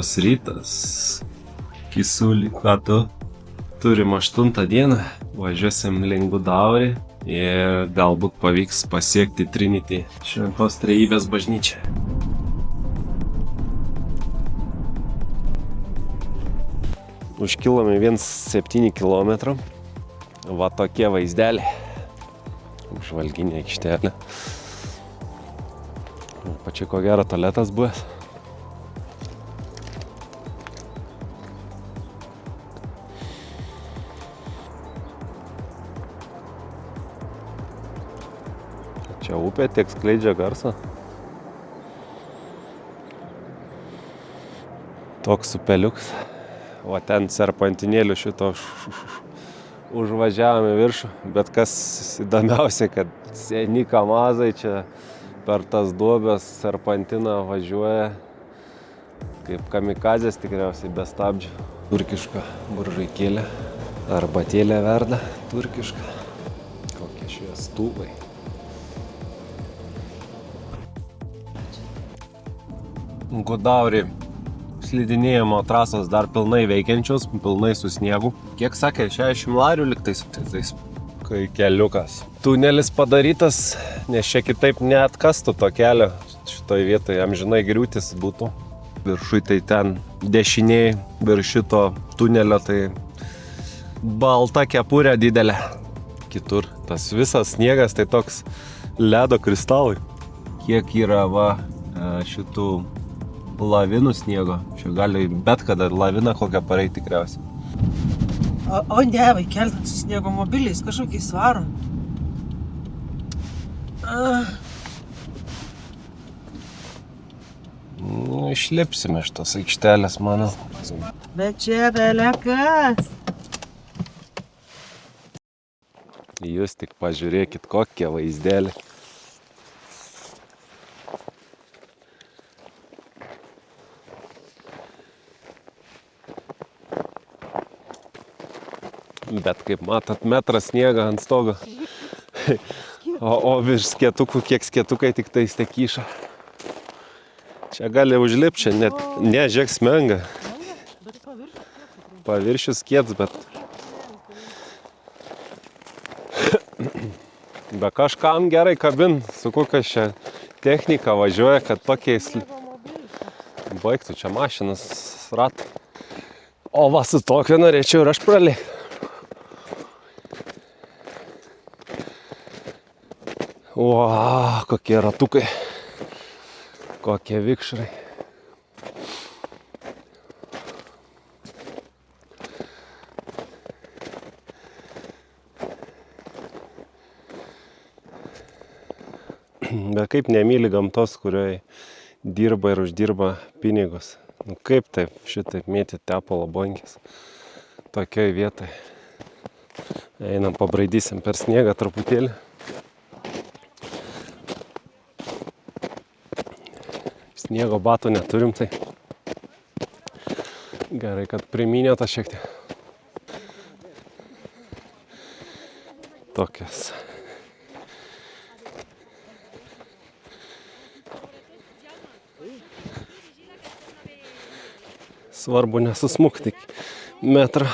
Labas rytas. Kisulį, ką tu? Turim 8 dieną, važiuosim link Gudaurį ir galbūt pavyks pasiekti Trinity Šventos Trejybės bažnyčią. Užkilome 1,7 km. Va tokie vaizdeliai. Žvalginė aikštelė. Pačiai ko gero tualetas buvęs. Čia upė tiek skleidžia garsą. Toks upeliuks. O ten serpantinėlių šito užvažiavome viršų. Bet kas įdomiausia, kad seni kamazai čia per tas duobės serpantiną važiuoja. Kaip kamikazės tikriausiai be stabdžių. Turkiška buržaikėlė. Arbatėlė verda turkiška. Kokie šviestuvai. Gudaurį slidinėjimo trasos dar pilnai veikiančios, pilnai su sniegu. Kiek sakė, 60 larių liktais, kai keliukas. Tunelis padarytas, nes čia kitaip neatkastų to kelio. Šitoj vietoje amžinai griūtis būtų. Viršui tai ten dešiniai virš šito tunelio tai balta kepurė didelė. Kitur tas visas sniegas tai toks ledo kristalai. Kiek yra šitų lavinų sniego. Čia gali bet kada laviną kokią pareiti tikriausiai. O ne, vaikeli, su sniego mobiliais kažkokiais varo. Išlipsime iš tos aikštelės, manau. Bet čia belekas. Jūs tik pažiūrėkit, kokie vaizdeliai. Bet kaip matot, metras sniega ant stogo. O virš skėtukų, kiek skėtukai tik tai stekyša. Čia gali užlipti, čia net, ne, žiūrėk, smenga. Paviršius kiets, bet... Be kažkam gerai kabin, su kokia čia technika važiuoja, kad pakeis... Baigtų čia mašinas ratą. O va, su tokiu norėčiau ir aš pralėkti. Uau, kokie ratukai, kokie vikšrai. Bet kaip nemyli gamtos, kurioje dirba ir uždirba pinigus. Nu kaip taip, šitaip mėtyti tepalo bonkės tokioj vietoj. Einam, pabraidysim per sniegą truputėlį. Sniego batų neturim, tai gerai, kad primynė tą šiek tiek. Tokias. Svarbu nesusmukti metrą.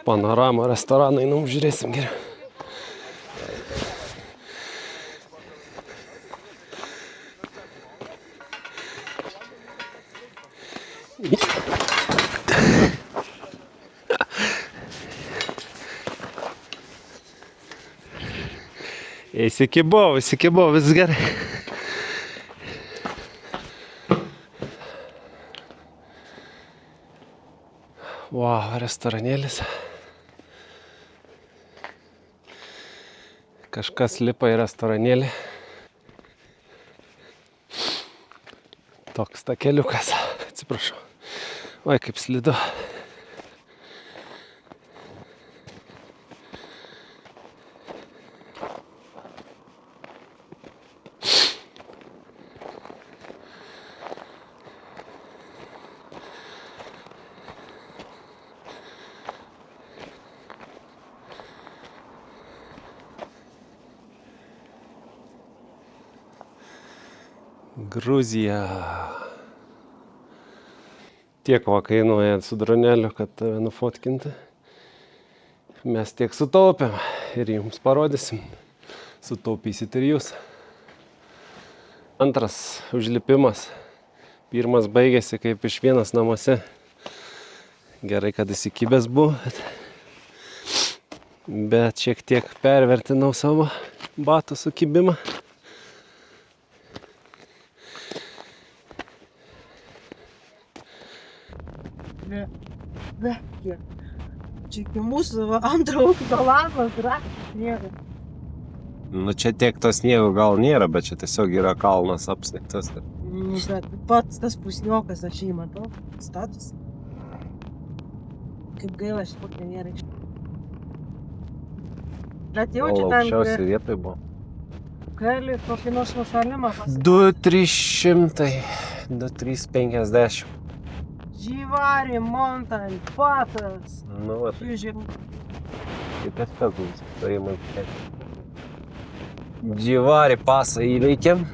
Panorama restoraną einam, žiūrėsim geriau. Įsikibau, vis gerai. Wow, restoranėlis. Kažkas lipa į restoranėlį. Toks takeliukas. Atsiprašau. Oi, kaip slidu. Gruzija. Tiek va kainuoja su droneliu, kad tave nufotkinti. Mes tiek sutaupėm ir jums parodysim. Sutaupysit ir jūs. Antras užlipimas. Pirmas baigėsi kaip iš vienas namuose. Gerai, kad įsikibęs buvo. Bet šiek tiek pervertinau savo batų sukibimą. Čia iki mūsų antro ūkio langos yra sniego. Nu čia tiek to sniego gal nėra, bet čia tiesiog yra kalnas apsnigtas. Bet pats tas pusniokas aš jį matau. Status. Kaip gaila, aš kur nėra. Bet jau čia ten... Aukščiausiai vietoj buvo. Gali kokį nors nušalimą pasakyti. 2-300, 2-350. Dživari, Mountain, Patas. Nu, va, Žiūrėjau. tai tiesiog stojimai. Dživari pasą įveikėm.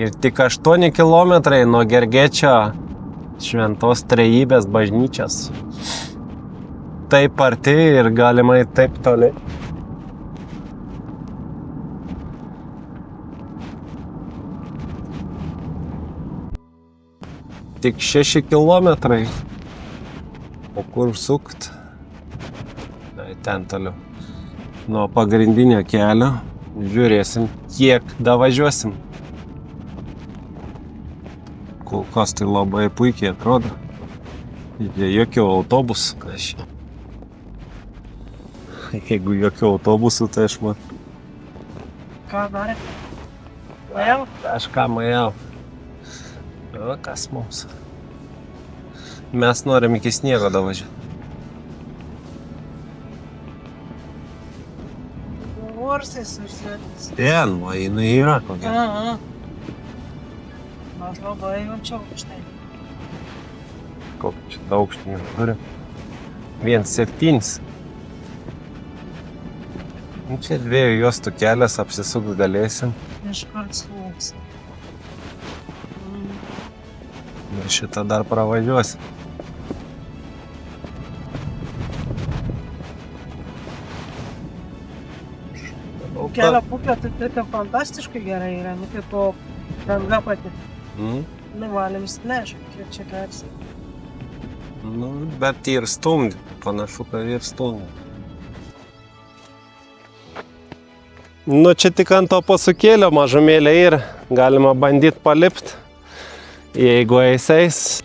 Ir tik 8 kilometrai nuo Gergečio Šventos Trejybės bažnyčios. Taip arti ir galimai taip toli. Tik 6 kilometrai. O kur sukt? Ten toliau. Nuo pagrindinio kelio. Žiūrėsim, kiek davažiuosim. Kol kas tai labai puikiai atrodo. Jokių autobusų. Jeigu jokių autobusų, tai aš man. Ką darė? Nuėjau? Kažką nuėjau. O kas mums? Mes norim iki sniego davažiuoti. Orsais užsėdęs. Ten, va, jinai yra kokia. Aha. Aš labai jaučiau štai. Kokį čia daugštį turi. 1,7. Nu, čia 2 juostų kelias, apsisukt galėsim. Iškart slūks. Ir šitą dar pravažiuosim. Kelio būklė tai fantastiškai gerai yra, nu kaip po danga pati. Nuvalėm neaišku, kiek čia kersi. Nu, bet ir stumdi. Panašu, kad ir stumdi. Nu, čia tik ant to pasukėlio mažumėlė ir galima bandyti palipt, jeigu eis.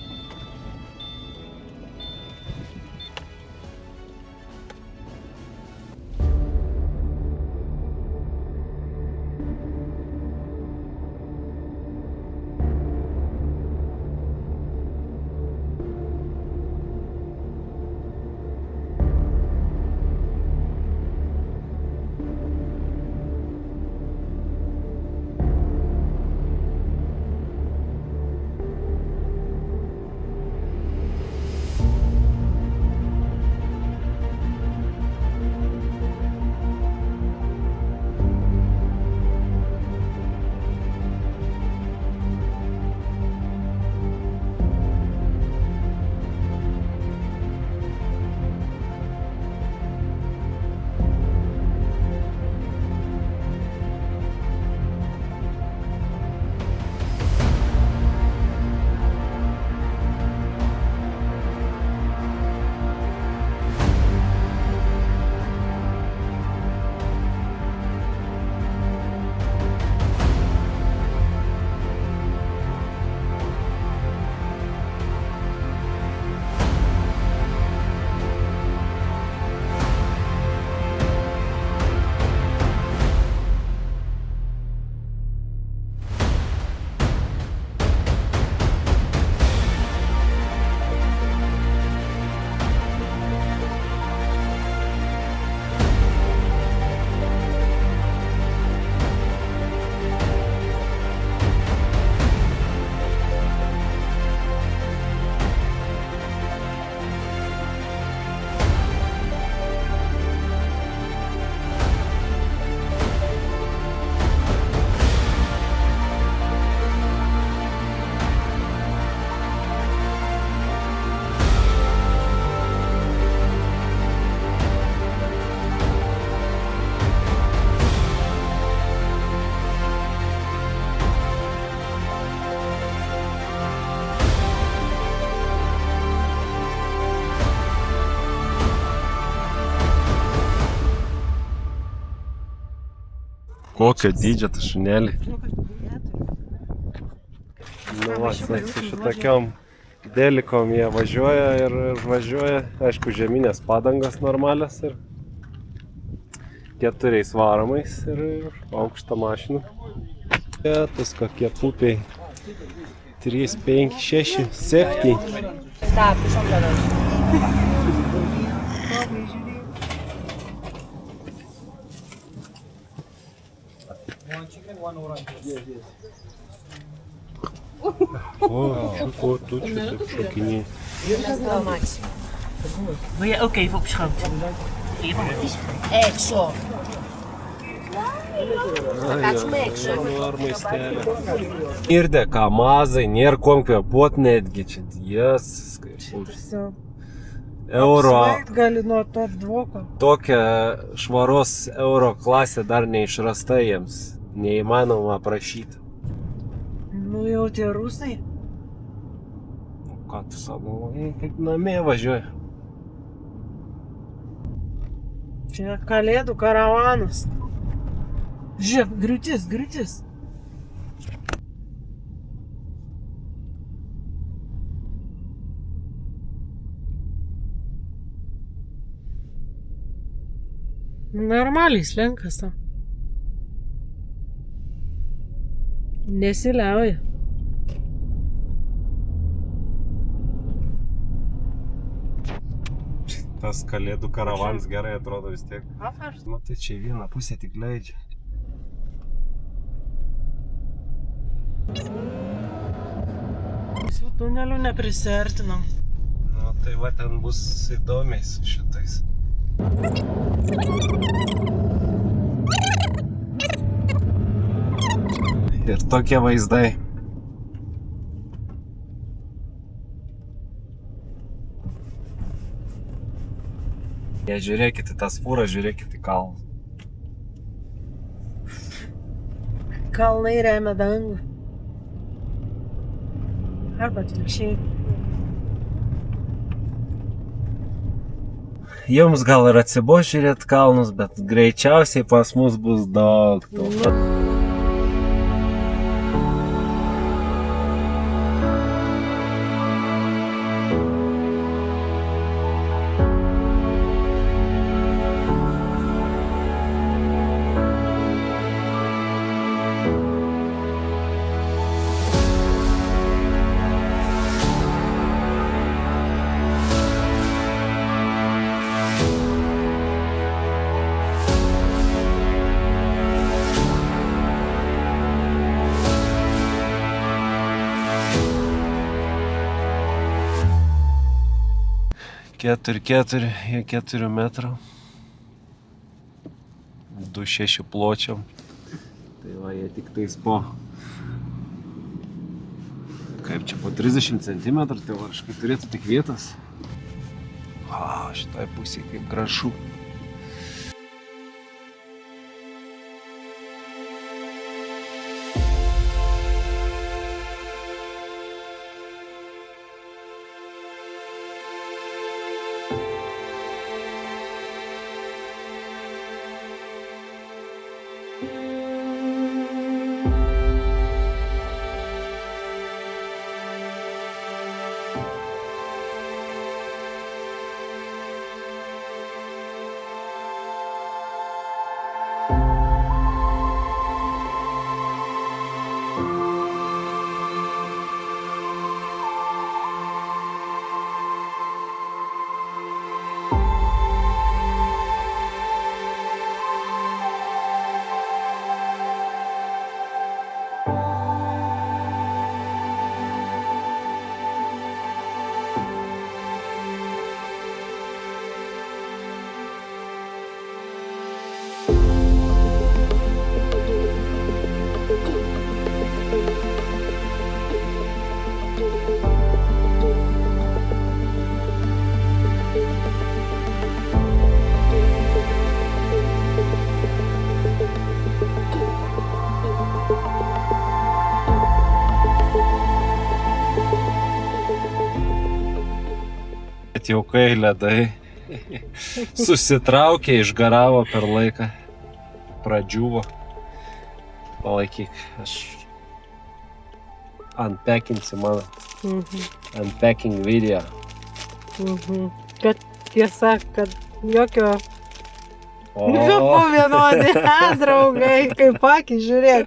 Kokio dydžio tas šunelį. Nu, va, su šitokiom delikom jie važiuoja ir važiuoja. Aišku, žeminės padangos normalios ir 4 varomais ir aukštą mašiną. Tas kokie pupiai 3, 5, 6, 7. O, tu čia taip šokinė. Wil je ook even op schoot? Έξω. Θα κάτσουμε έξω. Irdė kamazai, nėra kuom kvėpuot netgi čia. Jas, euro. Apsvaigt gali nuo to dvoko. Tokia švaros euro klasė dar neišrasta jiems. Neįmanoma aprašyti. Nu jau tie rusai. Ką tu savo, kaip namie važiuoja. Čia kalėdų karavanas. Žiūrėk, griūtis. Normaliai slenkas tam. Nesiliauja. Tas kalėdų karavans gerai atrodo vis tiek. Aha. Nu tai čia į vieną pusę tik leidžia. Su tuneliu neprisiartinom. Nu tai va ten bus įdomiai su šitais. Ir tokie vaizdai. Jei žiūrėkit į tas fūras, žiūrėkit į kalnus. Kalnai remia dangų. Arba atvirkščiai. Jums gal ir atsibos žiūrėt kalnus, bet greičiausiai pas mus bus daug. Jie 4 metrų. 2,6 pločiam. Tai va, jie tik tais po... Kaip čia, po 30 cm, tai varškai turėtų tik vietas. Šitai pusė kaip gražu. Jau kai ledai susitraukė, išgaravo per laiką, pradžiuvo. Palaikyk, aš unpackinsiu mano unpacking video. Kad tiesa, kad jokio po vienodį, draugai, kaip akį, žiūrėk.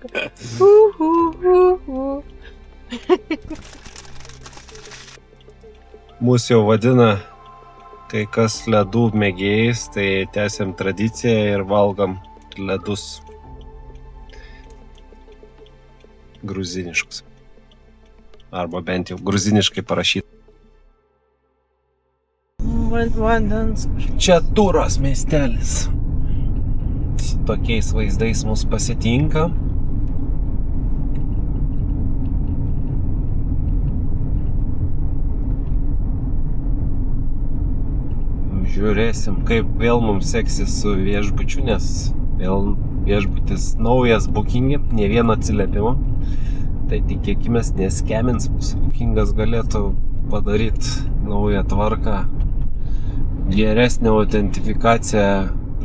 Mūsų jau vadina kai kas ledų mėgėjais, tai tęsiam tradiciją ir valgom ledus gruziniškus. Arba bent jau gruziniškai parašyti. Vandens. Čia Turos miestelis. Su tokiais vaizdais mus pasitinka. Žiūrėsim, kaip vėl mums seksis su viešbučiu, nes vėl viešbutis naujas bookingi, ne vieno atsiliepimo. Tai tikėkimės neskemins mūsų. Bookingas galėtų padaryti naują tvarką, geresnę autentifikaciją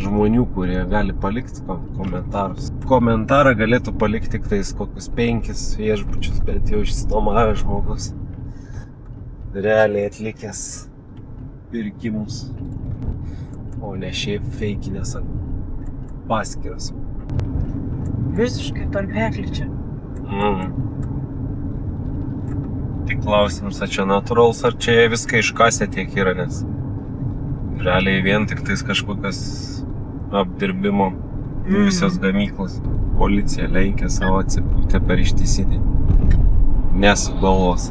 žmonių, kurie gali palikti komentarus. Komentarą galėtų palikti tik tais kokius 5 viešbučius, bet jau išsinuomavęs žmogus, realiai atlikęs pirkimus, o ne šiaip feikinės paskyras. Visiškai tarpeklį čia. Tik klausimas, ar čia natūrals, ar čia jie viską iškasė tiek yra, nes realiai vien tik tais kažkokios apdirbimo buvusios gamyklos. Policija lenkia savo atsipūtę per ištisinį. Nesugalvos.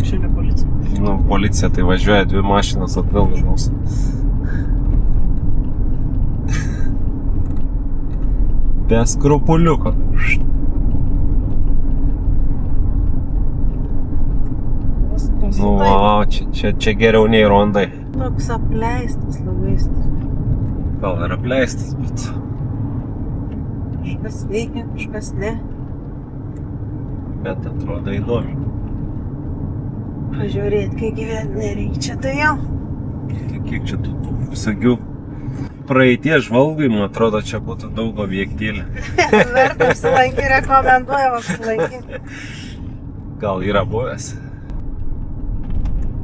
Šiandien policija. Nu, policija tai važiuoja 2 mašinas atgal už mūsų. Be skrupuliuko. Nu, va, čia geriau nei rondai. Toks apleistas labai. Gal ir apleistas, bet... Kažkas veikia, kažkas ne. Bet atrodo įdomi. Pažiūrėt, kai gyventi nereikia čia tai jau. Tai kiek čia tų visokių praeities žvalgymų, atrodo, čia būtų daug objektėlį. Verta apsilankyti, rekomenduojam apsilankyti. Gal yra buvęs?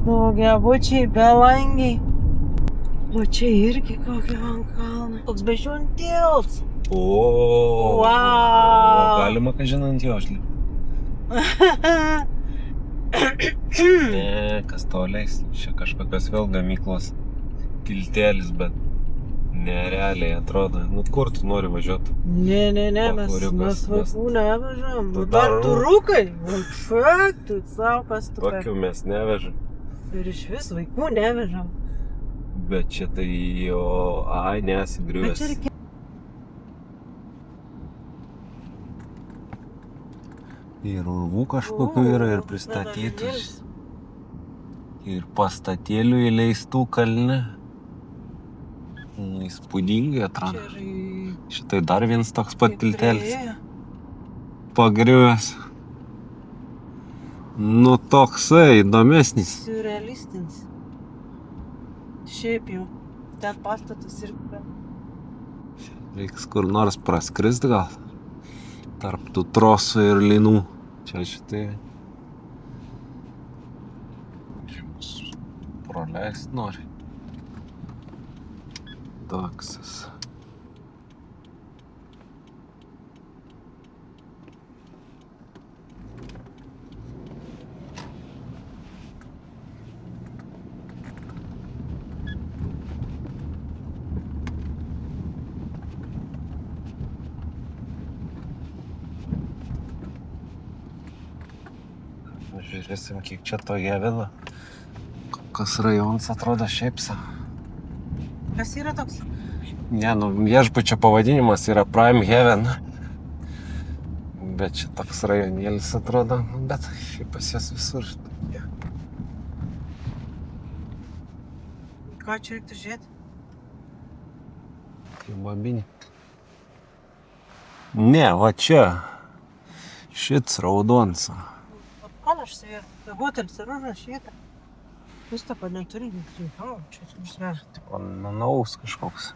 Daugiabučiai, belangiai. O čia irgi kokia man kalna. Toks bežiūntils. O, Vau. galima, ką žinant jo žlį. Ne, kas toliais. Čia kažkokios vėl gamyklos tiltelis, bet nerealiai atrodo. Nu, kur tu nori važiuoti? Ne, mes vaikų nevežam. Dar tu rūkai? Fak, tu savo kas tu. Tokių mes nevežam. Ir iš vis vaikų nevežam. Bet čia tai jo, ai, nesigriuvęs. Ir urvų kažkokių yra, ir pristatytų. Ir pastatėlių įleistų kalne. Įspūdingai atrodo. Šitai dar vienas toks pat tiltelis. Pagriuvęs. Nu toksai įdomesnis. Surrealistinis. Šiaip jau. Ten pastatas ir... Reiks kur nors praskrist gal. Tarp tų trosų ir linų. Čia šitai. Čia mus praleist nori. Taksas. Žiūrėsim, kiek čia to Jevilo. Kas rajonas atrodo šiaip sa. Kas yra toks? Ne, nu, viešbučio pavadinimas yra Prime Heaven. Bet čia toks rajonėlis atrodo, bet šiaip pas jas visur. Ką čia reiktų žiūrėti? Tai bambinį. Ne, va čia. Šits raudons. Panašus ir hotelis yra rašyta. Vis to, kad neturi nikai. O, čia užsver. Tipo nanaus kažkoks.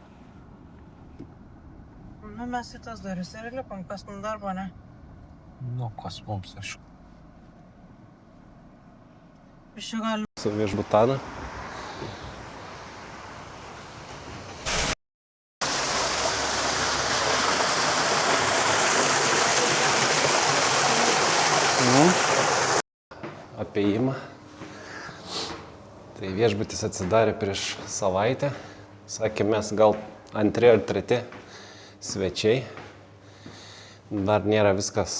Nu, mes į tas duris ir lipam, kas mums darbo, ne? Nu, kas mums, aišku. Iš čia galim. Su viešbutana. Apėjimą. Tai viešbutis atsidarė prieš savaitę. Sakė, mes gal 2 ar 3 svečiai. Dar nėra viskas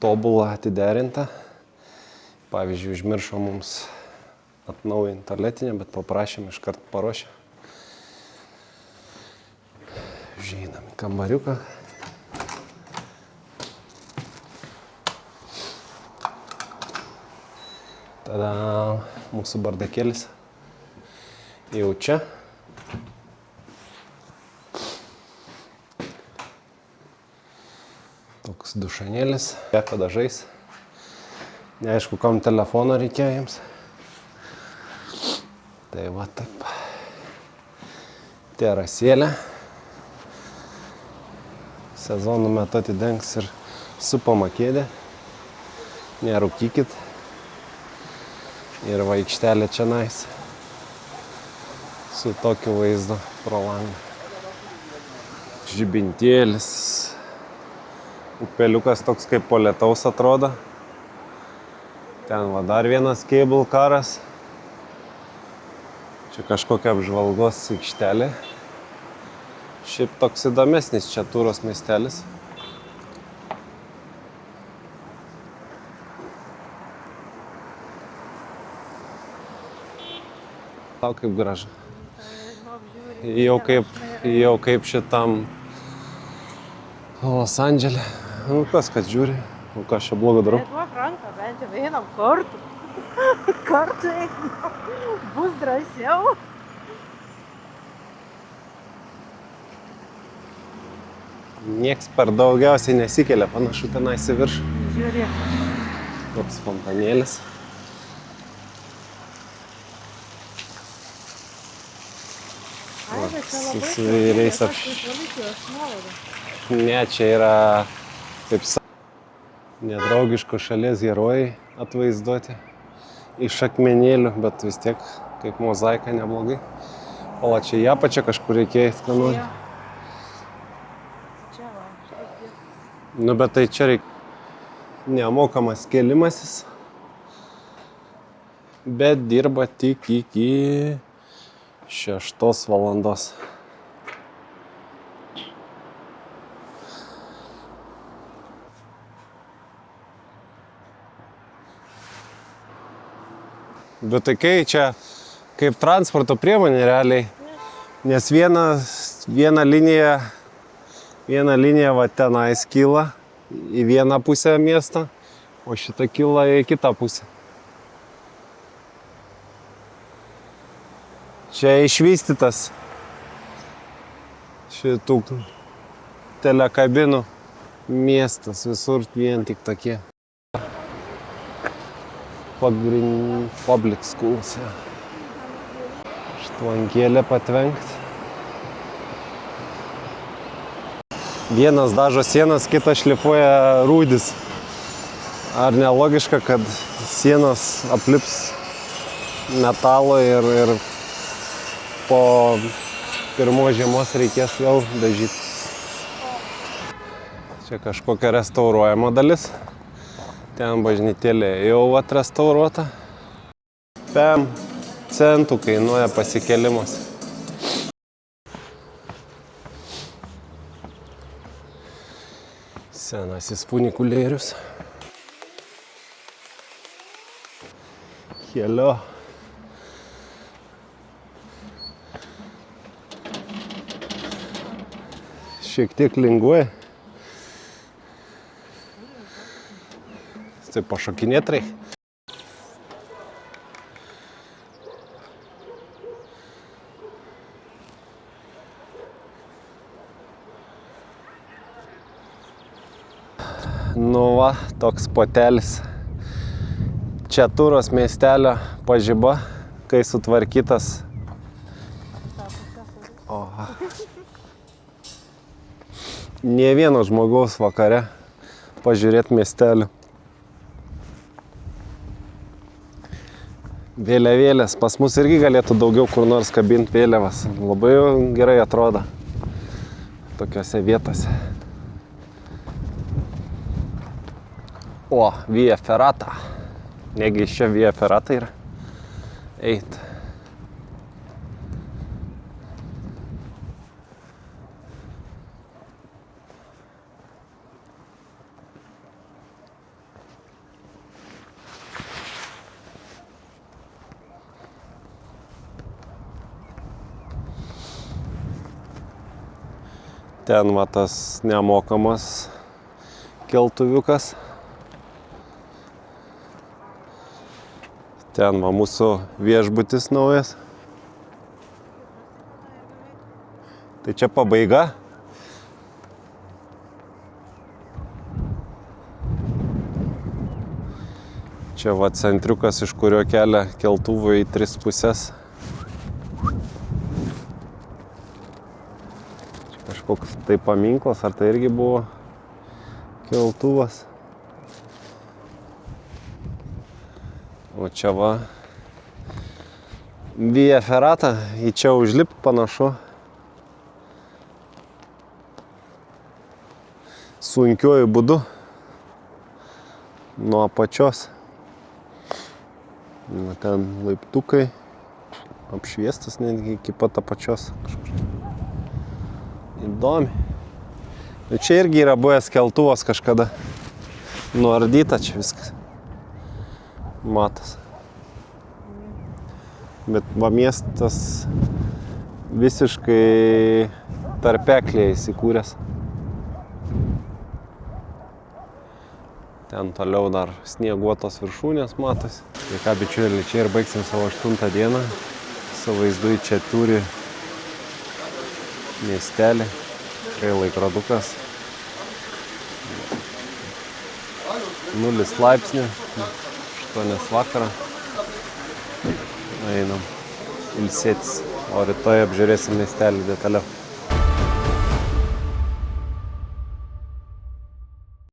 tobula atiderinta. Pavyzdžiui, užmiršo mums atnaujinti tualetinę, bet paprašėm iškart paruošę. Užeinam į kambariuką. Tada mūsų bardakėlis jau čia. Toks dušanėlis, peko dažais. Neaišku, kam telefono reikėjo jiems. Tai va taip. Terasėlė. Sezonų metu atidengs ir supama kėdė. Nerūkykit. Ir va aikštelė čia nais. Su tokiu vaizdu pro langą. Žibintėlis. Upeliukas toks kaip po lietaus atrodo. Ten va dar vienas cable karas. Čia kažkokia apžvalgos aikštelė. Šiaip toks įdomesnis čia Tūros miestelis. Tau kaip gražu. Jau kaip šitam Los Andžele. Nu kas, kad žiūri. Nu kas čia blogo darau. Duok ranką, bent jau einam kartu. Kartu einam. Bus drąsiau. Nieks per daugiausiai nesikelia, panašu tenais į viršų. Žiūrėk. Toks fontanėlis. Su įvairiais Ne, čia yra, taip nedraugiškos šalies herojai atvaizduoti iš akmenėlių, bet vis tiek kaip mozaika neblogai. Pala, čia į apačią kažkur reikėjo eiti, ką nori. Nu, bet tai čia reikia nemokamas kėlimasis, bet dirba tik iki 6 valandos. Bet tai kai čia kaip transporto priemonė realiai, nes viena linija va tenais kyla į vieną pusę miesto, o šita kyla į kitą pusę. Čia išvystytas šitų telekabinų miestas, visur vien tik tokie. Public schools. Štvankėlė patvenkt. Vienas dažo sienas, kitas šlifuoja rūdis. Ar nelogiška, kad sienos aplips metalo ir po pirmos žiemos reikės vėl dažyti. Čia kažkokia restauruojama dalis. Ten bažnytėlė jau atrestauruota. 5 centų kainuoja pasikėlimas. Senasis funikulierius. Kelio. Šiek tiek linguoja. Tai pašokinėt reik. Nu va, toks potelis. Čia Tūros miestelio pažiba, kai sutvarkytas. Oha. Nė vieno žmogaus vakare pažiūrėti miestelių. Vėliavėlės. Pas mus irgi galėtų daugiau kur nors kabinti vėliavas. Labai gerai atrodo tokiose vietose. O, Via Ferrata. Negi iš čia Via Ferrata yra. Eit. Ten va tas nemokamas keltuviukas. Ten va mūsų viešbutis naujas. Tai čia pabaiga. Čia va centriukas, iš kurio kelia keltuvų į 3 pusės. Kažkoks tai paminklas, ar tai irgi buvo keltuvas. O čia va Via Ferrata, į čia užlipt panašu. sunkiuoju būdu nuo apačios. Ten laiptukai, apšviestas netgi iki pat apačios. Įdomi. Ir čia irgi yra buvęs keltuvas kažkada. Nuardyta čia viskas. Matas. Bet va miestas visiškai tarpeklėje įsikūręs. Ten toliau dar snieguotos viršūnės matosi. Tai ką, bičiuliai, čia ir baigsim savo 8 dieną. Su vaizdu į Četuri miestelį. Tikrai laikrodukas. 0 laipsnių. 8 vakarą. Einam ilsėtis. O rytoj apžiūrėsim miestelį detaliau.